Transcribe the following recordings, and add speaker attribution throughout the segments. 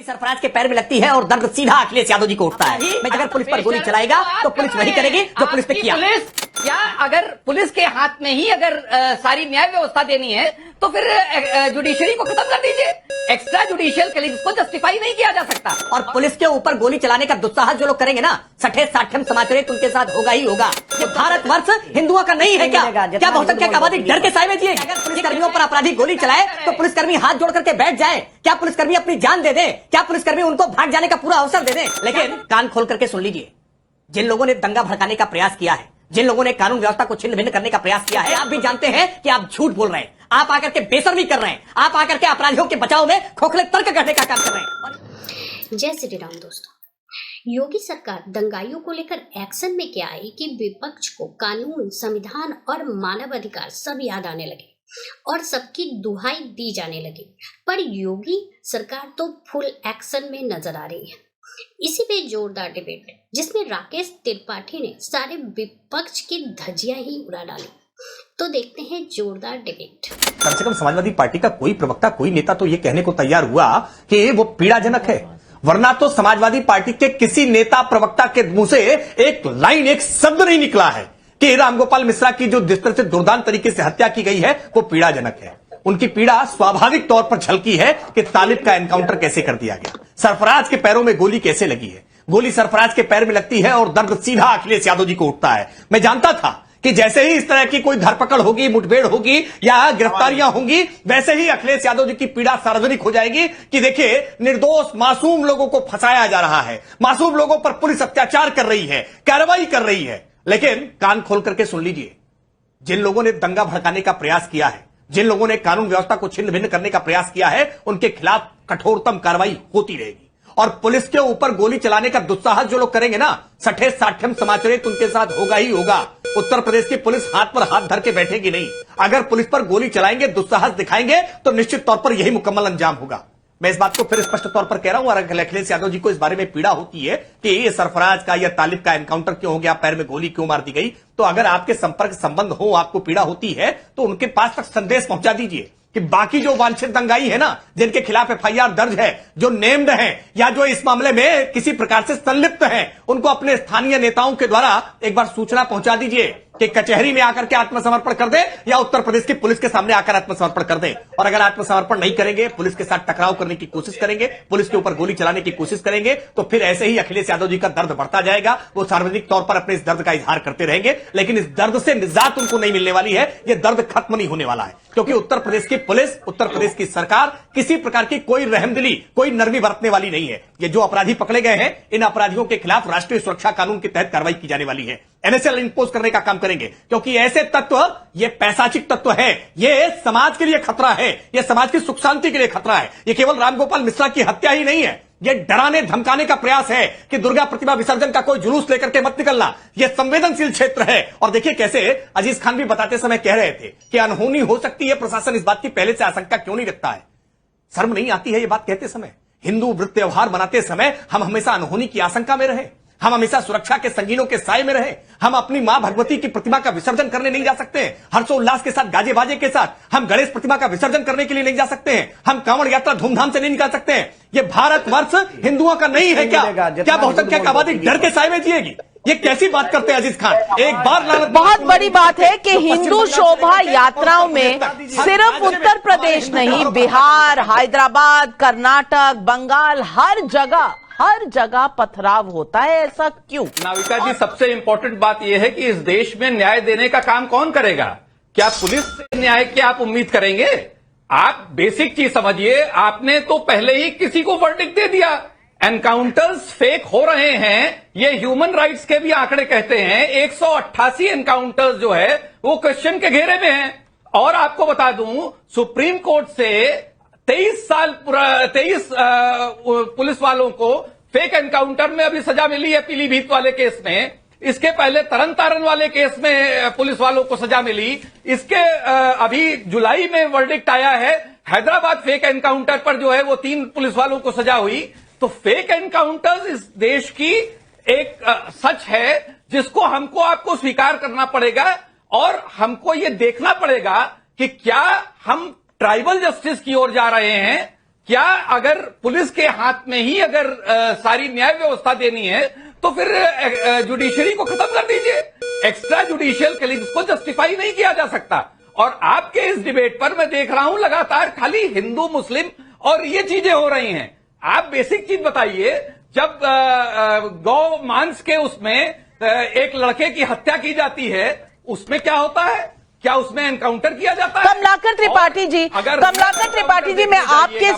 Speaker 1: सरफराज के पैर में लगती है और दर्द सीधा अखिलेश यादव जी को उठता है। मैं अगर पुलिस पर गोली चलाएगा तो पुलिस वही करेगी जो पुलिस पे किया।
Speaker 2: पुलिस या अगर पुलिस के हाथ में ही अगर सारी न्याय व्यवस्था देनी है तो फिर जुडिशरी को खत्म कर दीजिए। एक्स्ट्रा जुडिशियल किलिंग्स को जस्टिफाई नहीं किया जा सकता।
Speaker 1: और पुलिस के ऊपर गोली चलाने का दुस्साहस जो लोग करेंगे ना, सठे साठम समाचरित उनके साथ होगा ही होगा। ये भारतवर्ष हिंदुओं का नहीं है क्या? क्या बहुसंख्यक आबादी डर के साए में जिएगी? अगर पुलिसकर्मियों पर अपराधी गोली चलाए तो पुलिसकर्मी हाथ जोड़ करके बैठ जाए? क्या पुलिसकर्मी अपनी जान दे दे? क्या पुलिसकर्मी उनको भाग जाने का पूरा अवसर दे दे? लेकिन कान खोल करके सुन लीजिए, जिन लोगों ने दंगा भड़काने का प्रयास किया है, जिन लोगों ने कानून व्यवस्था को छिन्न भिन्न करने का प्रयास किया है, आप भी जानते हैं कि आप झूठ बोल रहे हैं। आप आकर के बेशर्मी कर रहे हैं। आप आकर के अपराधियों के बचाव में खोखले तर्क करने का काम कर रहे हैं।
Speaker 3: जय श्री राम दोस्तों, योगी सरकार दंगाइयों को लेकर एक्शन में क्या आई कि विपक्ष को कानून, संविधान और मानव अधिकार सब याद आने लगे और सबकी दुहाई दी जाने लगी। पर योगी सरकार तो फुल एक्शन में नजर आ रही है। इसी पे जोरदार डिबेट जिसमें राकेश त्रिपाठी ने सारे विपक्ष की धज्जियां ही उड़ा डाली। तो देखते हैं जोरदार डिबेट।
Speaker 4: कम से कम समाजवादी पार्टी का कोई प्रवक्ता, कोई नेता तो ये कहने को तैयार हुआ कि वो पीड़ाजनक है, वरना तो समाजवादी पार्टी के किसी नेता प्रवक्ता के मुंह से एक लाइन, एक शब्द नहीं निकला है कि रामगोपाल मिश्रा की जो जिस तरह से दुर्दांत तरीके से हत्या की गई है वो पीड़ाजनक है। उनकी पीड़ा स्वाभाविक तौर पर झलकी है कि तालिब का एनकाउंटर कैसे कर दिया गया, सरफराज के पैरों में गोली कैसे लगी है। गोली सरफराज के पैर में लगती है और दर्द सीधा अखिलेश यादव जी को उठता है। मैं जानता था कि जैसे ही इस तरह की कोई धरपकड़ होगी, मुठभेड़ होगी या गिरफ्तारियां होंगी, वैसे ही अखिलेश यादव जी की पीड़ा सार्वजनिक हो जाएगी कि देखिए, निर्दोष मासूम लोगों को फंसाया जा रहा है, मासूम लोगों पर पुलिस अत्याचार कर रही है, कार्रवाई कर रही है। लेकिन कान खोल करके सुन लीजिए, जिन लोगों ने दंगा भड़काने का प्रयास किया है, जिन लोगों ने कानून व्यवस्था को छिन्न भिन्न करने का प्रयास किया है, उनके खिलाफ कठोरतम कार्रवाई होती रहेगी। और पुलिस के ऊपर गोली चलाने का दुस्साहस जो लोग करेंगे ना, सठे साठम समाचरित उनके साथ होगा ही होगा। उत्तर प्रदेश की पुलिस हाथ पर हाथ धर के बैठेगी नहीं। अगर पुलिस पर गोली चलाएंगे, दुस्साहस दिखाएंगे, तो निश्चित तौर पर यही मुकम्मल अंजाम होगा। मैं इस बात को फिर स्पष्ट तौर पर कह रहा हूं, और अखिलेश यादव जी को इस बारे में पीड़ा होती है कि ये सरफराज का या तालिब का एनकाउंटर क्यों हो गया, पैर में गोली क्यों मार दी गई, तो अगर आपके संपर्क संबंध हो, आपको पीड़ा होती है, तो उनके पास तक संदेश पहुंचा दीजिए कि बाकी जो वांछित दंगाई है ना, जिनके खिलाफ एफआईआर दर्ज है, जो नेम्ड हैं या जो इस मामले में किसी प्रकार से संलिप्त हैं, उनको अपने स्थानीय नेताओं के द्वारा एक बार सूचना पहुंचा दीजिए कि कचहरी में आकर के आत्मसमर्पण कर दे या उत्तर प्रदेश की पुलिस के सामने आकर आत्मसमर्पण कर दे। और अगर आत्मसमर्पण नहीं करेंगे, पुलिस के साथ टकराव करने की कोशिश करेंगे, पुलिस के ऊपर गोली चलाने की कोशिश करेंगे, तो फिर ऐसे ही अखिलेश यादव जी का दर्द बढ़ता जाएगा। वो सार्वजनिक तौर पर अपने इस दर्द का इजहार करते रहेंगे, लेकिन इस दर्द से निजात उनको नहीं मिलने वाली है। यह दर्द खत्म नहीं होने वाला है, क्योंकि उत्तर प्रदेश की पुलिस, उत्तर प्रदेश की सरकार किसी प्रकार की कोई रहमदिली, कोई नरमी बरतने वाली नहीं है। ये जो अपराधी पकड़े गए हैं, इन अपराधियों के खिलाफ राष्ट्रीय सुरक्षा कानून के तहत कार्रवाई की जाने वाली है। एनएसएल इंपोज करने का काम करेंगे, क्योंकि ऐसे तत्व, ये पैशाचिक तत्व है, ये समाज के लिए खतरा है, ये समाज की सुख शांति के लिए खतरा है। ये केवल रामगोपाल मिश्रा की हत्या ही नहीं है, ये डराने धमकाने का प्रयास है कि दुर्गा प्रतिमा विसर्जन का कोई जुलूस लेकर के मत निकलना। यह संवेदनशील क्षेत्र है। और देखिए कैसे अजीज खान भी बताते समय कह रहे थे कि अनहोनी हो सकती है, प्रशासन इस बात की पहले से आशंका क्यों नहीं रखता है। शर्म नहीं आती है ये बात कहते समय? हिंदू वृत्त त्योहार मनाते समय हम हमेशा अनहोनी की आशंका में रहे, हम हमेशा सुरक्षा के संगीनों के साए में रहे। हम अपनी मां भगवती की प्रतिमा का विसर्जन करने नहीं जा सकते हैं, हर्षोल्लास के साथ, गाजे बाजे के साथ। हम गणेश प्रतिमा का विसर्जन करने के लिए नहीं जा सकते हैं, हम कांवड़ यात्रा धूमधाम से नहीं निकाल सकते हैं। ये भारतवर्ष हिंदुओं का नहीं है क्या? क्या बहुसंख्यक आबादी डर के साए में जिएगी? ये कैसी बात करते हैं अजीज खान? एक बार
Speaker 5: बहुत बड़ी बात है कि हिंदू शोभा यात्राओं में सिर्फ उत्तर प्रदेश नहीं, बिहार, हैदराबाद, कर्नाटक, बंगाल, हर जगह पथराव होता है। ऐसा क्यों?
Speaker 6: नाविका जी, सबसे इंपॉर्टेंट बात यह है कि इस देश में न्याय देने का काम कौन करेगा? क्या पुलिस से न्याय की आप उम्मीद करेंगे? आप बेसिक चीज समझिए, आपने तो पहले ही किसी को वर्डिक्ट दे दिया। एनकाउंटर्स फेक हो रहे हैं, ये ह्यूमन राइट्स के भी आंकड़े कहते हैं। 188 एनकाउंटर्स जो है वो क्वेश्चन के घेरे में हैं। और आपको बता दूं, सुप्रीम कोर्ट से 23 पुलिस वालों को फेक एनकाउंटर में अभी सजा मिली है। पीलीभीत वाले केस में, इसके पहले तरन तारण वाले केस में पुलिस वालों को सजा मिली। इसके अभी जुलाई में वर्डिक्ट आया है हैदराबाद फेक एनकाउंटर पर, जो है वो 3 पुलिस वालों को सजा हुई। तो फेक एनकाउंटर्स इस देश की एक सच है जिसको हमको आपको स्वीकार करना पड़ेगा। और हमको ये देखना पड़ेगा कि क्या हम ट्राइबल जस्टिस की ओर जा रहे हैं क्या अगर पुलिस के हाथ में ही अगर सारी न्याय व्यवस्था देनी है तो फिर जुडिशरी को खत्म कर दीजिए। एक्स्ट्रा जुडिशियल किलिंग्स को जस्टिफाई नहीं किया जा सकता। और आपके इस डिबेट पर मैं देख रहा हूं लगातार खाली हिंदू मुस्लिम और ये चीजें हो रही हैं। आप बेसिक चीज बताइए, जब गौ मांस के उसमें एक लड़के की हत्या की जाती है, उसमें क्या होता है? क्या उसमें एनकाउंटर किया जाता है?
Speaker 5: कमलाकर त्रिपाठी जी, कमलाकर त्रिपाठी जी, मैं आपके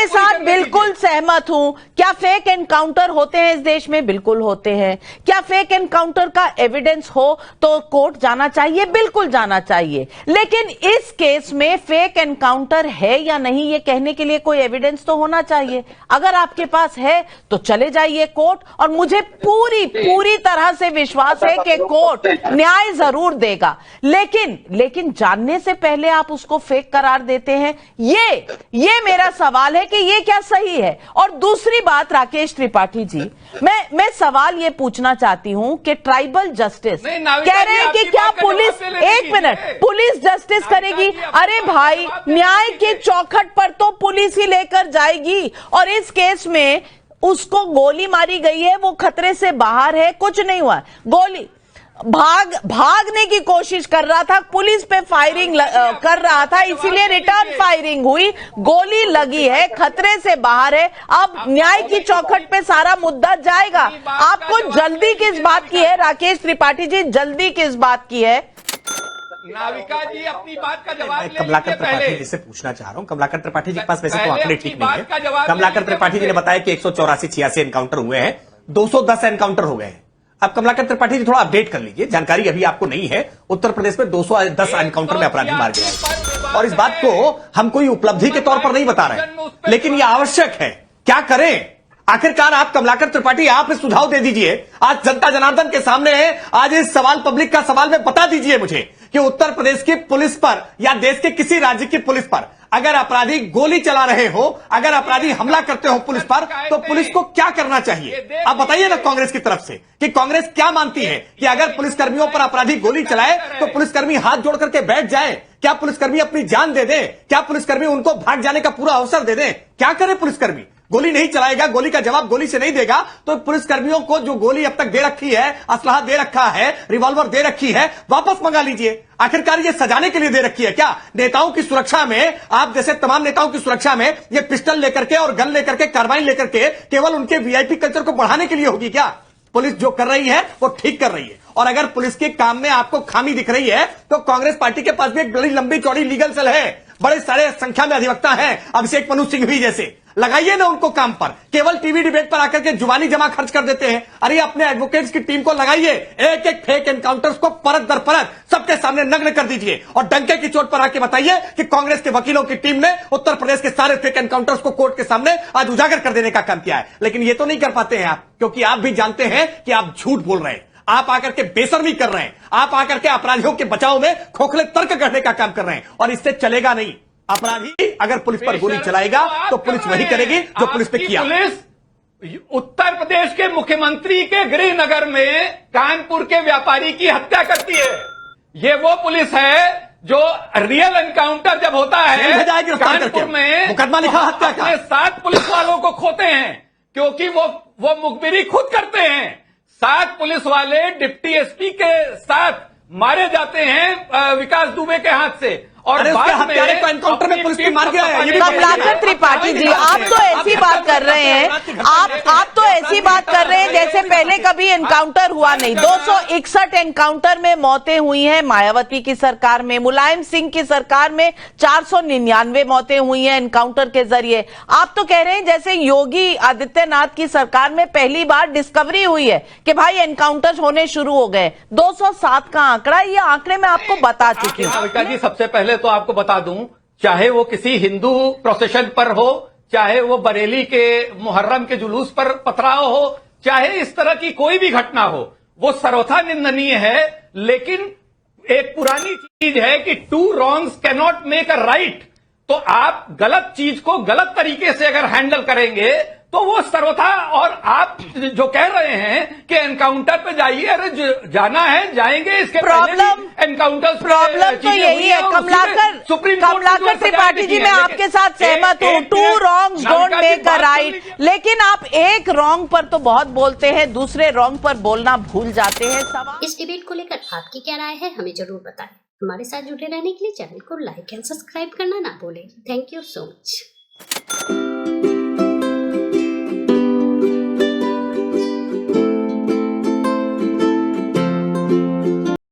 Speaker 5: साथ बिल्कुल सहमत हूं। क्या फेक एनकाउंटर होते हैं इस देश में? बिल्कुल होते हैं। क्या फेक एनकाउंटर का एविडेंस हो तो कोर्ट जाना चाहिए? बिल्कुल जाना चाहिए। लेकिन इस केस में फेक एनकाउंटर है या नहीं, ये कहने के लिए कोई एविडेंस तो होना चाहिए। अगर आपके पास है तो चले जाइए कोर्ट, और मुझे पूरी तरह से विश्वास है कि कोर्ट न्याय जरूर देगा। लेकिन जानने से पहले आप उसको फेक करार देते हैं, ये मेरा सवाल है कि ये क्या सही है? और दूसरी बात, राकेश त्रिपाठी जी, मैं सवाल ये पूछना चाहती हूं कि ट्राइबल जस्टिस कह रहे हैं कि क्या पुलिस, एक मिनट, पुलिस जस्टिस करेगी? अरे भाई, न्याय के चौखट पर तो पुलिस ही लेकर जाएगी। और इस केस में उसको गोली मारी गई है, वो खतरे से बाहर है, कुछ नहीं हुआ। गोली भागने की कोशिश कर रहा था, पुलिस पे फायरिंग कर रहा था, इसीलिए रिटर्न फायरिंग हुई, गोली लगी है, खतरे से बाहर है। अब न्याय की चौखट पे सारा मुद्दा जाएगा। आपको जल्दी किस बात की है राकेश त्रिपाठी जी? जल्दी किस बात की है?
Speaker 6: नाविका जी अपनी बात का जवाब
Speaker 4: कमलाकर त्रिपाठी जी से पूछना चाह रहा हूं। कमलाकर त्रिपाठी जी के पास वैसे तो आंकड़े ठीक नहीं है। कमलाकर त्रिपाठी जी ने बताया कि 184-86 एनकाउंटर हुए हैं, 210 एनकाउंटर हो गए हैं। अब कमलाकर त्रिपाठी जी थोड़ा अपडेट कर लीजिए, जानकारी अभी आपको नहीं है। उत्तर प्रदेश में 210 एनकाउंटर में अपराधी मार गए, और इस बात को हम कोई उपलब्धि के तौर पर नहीं बता रहे, लेकिन यह आवश्यक है। क्या करें आखिरकार? आप कमलाकर त्रिपाठी, आप इस सुझाव दे दीजिए। आज जनता जनार्दन के सामने है, आज इस सवाल, पब्लिक का सवाल में बता दीजिए मुझे कि उत्तर प्रदेश की पुलिस पर या देश के किसी राज्य की पुलिस पर अगर अपराधी गोली चला रहे हो, अगर अपराधी हमला करते हो पुलिस पर, तो पुलिस को क्या करना चाहिए? आप बताइए ना कांग्रेस की तरफ से कि कांग्रेस क्या मानती है कि अगर पुलिसकर्मियों पर अपराधी गोली चलाए तो पुलिसकर्मी हाथ जोड़ करके बैठ जाए? क्या पुलिसकर्मी अपनी जान दे दें? क्या पुलिसकर्मी उनको भाग जाने का पूरा अवसर दे दें? क्या करे पुलिसकर्मी? गोली नहीं चलाएगा, गोली का जवाब गोली से नहीं देगा, तो पुलिसकर्मियों को जो गोली अब तक दे रखी है, असलाह दे रखा है, रिवॉल्वर दे रखी है, वापस मंगा लीजिए। आखिरकार ये सजाने के लिए दे रखी है क्या? नेताओं की सुरक्षा में, आप जैसे तमाम नेताओं की सुरक्षा में ये पिस्टल लेकर के और गन लेकर के, कार्बाइन लेकर के केवल उनके वीआईपी कल्चर को बढ़ाने के लिए होगी क्या? पुलिस जो कर रही है वो ठीक कर रही है। और अगर पुलिस के काम में आपको खामी दिख रही है तो कांग्रेस पार्टी के पास भी एक बड़ी लंबी चौड़ी लीगल सेल है, बड़े सारे संख्या में अधिवक्ता हैं, अभिषेक मनु सिंघवी जैसे। लगाइए ना उनको काम पर, केवल टीवी डिबेट पर आकर के जुबानी जमा खर्च कर देते हैं। अरे अपने एडवोकेट्स की टीम को लगाइए, एक एक फेक एनकाउंटर्स को परत दर परत सबके सामने नग्न कर दीजिए, और डंके की चोट पर आके बताइए कि कांग्रेस के वकीलों की टीम ने उत्तर प्रदेश के सारे फेक एनकाउंटर्स को कोर्ट के सामने आज उजागर कर देने का काम किया है। लेकिन ये तो नहीं कर पाते हैं आप, क्योंकि आप भी जानते हैं कि आप झूठ बोल रहे हैं, आप आकर के बेशर्मी कर रहे हैं, आप आकर के अपराधियों के बचाव में खोखले तर्क करने का काम कर रहे हैं, और इससे चलेगा नहीं। अपराधी अगर पुलिस पर गोली चलाएगा तो पुलिस वही करेगी जो पुलिस पे किया।
Speaker 6: पुलिस उत्तर प्रदेश के मुख्यमंत्री के गृह नगर में कानपुर के व्यापारी की हत्या करती है। ये वो पुलिस है जो रियल एनकाउंटर जब होता है कानपुर में,
Speaker 4: मुकदमा लिखा हत्या का,
Speaker 6: अपने 7 पुलिस वालों को खोते हैं, क्योंकि वो मुखबिरी खुद करते हैं। 7 पुलिस वाले डिप्टी एसपी के साथ मारे जाते हैं विकास दुबे के हाथ से, और बाद में
Speaker 4: एनकाउंटर में पुलिस की मार गया है।
Speaker 5: कमलाकर त्रिपाठी जी, आप तो ऐसी बात कर रहे हैं, आप तो ऐसी बात कर रहे हैं जैसे पहले कभी एनकाउंटर हुआ नहीं। 261 एनकाउंटर में मौतें हुई हैं मायावती की सरकार में, मुलायम सिंह की सरकार में 499 मौतें हुई हैं एनकाउंटर के जरिए। आप तो कह रहे हैं जैसे योगी आदित्यनाथ की सरकार में पहली बार डिस्कवरी हुई है कि भाई एनकाउंटर होने शुरू हो गए। 207 का आंकड़ा, ये आंकड़े मैं आपको बता चुकी हूं।
Speaker 6: जी सबसे पहले तो आपको बता दूं, चाहे वो किसी हिंदू प्रोसेशन पर हो, चाहे वो बरेली के मुहर्रम के जुलूस पर पथराव हो, चाहे इस तरह की कोई भी घटना हो, वो सर्वथा निंदनीय है। लेकिन एक पुरानी चीज है कि 2 wrongs cannot make a right. तो आप गलत चीज को गलत तरीके से अगर हैंडल करेंगे तो वो सर्वथा, और आप जो कह रहे हैं कि एनकाउंटर पे जाइए, अरे जाना है जाएंगे, इसके एनकाउंटर
Speaker 5: प्रॉब्लम तो यही है कमलाकर त्रिपाठी जी, मैं आपके साथ सहमत हूं, 2 wrongs don't make a right, लेकिन आप एक रॉन्ग पर तो बहुत बोलते हैं, दूसरे रॉन्ग पर बोलना भूल जाते हैं।
Speaker 3: इस डिबेट को लेकर आपकी क्या राय है, हमें जरूर बताएं। हमारे साथ जुड़े रहने के लिए चैनल को लाइक एंड सब्सक्राइब करना ना भूलें। Thank you so much.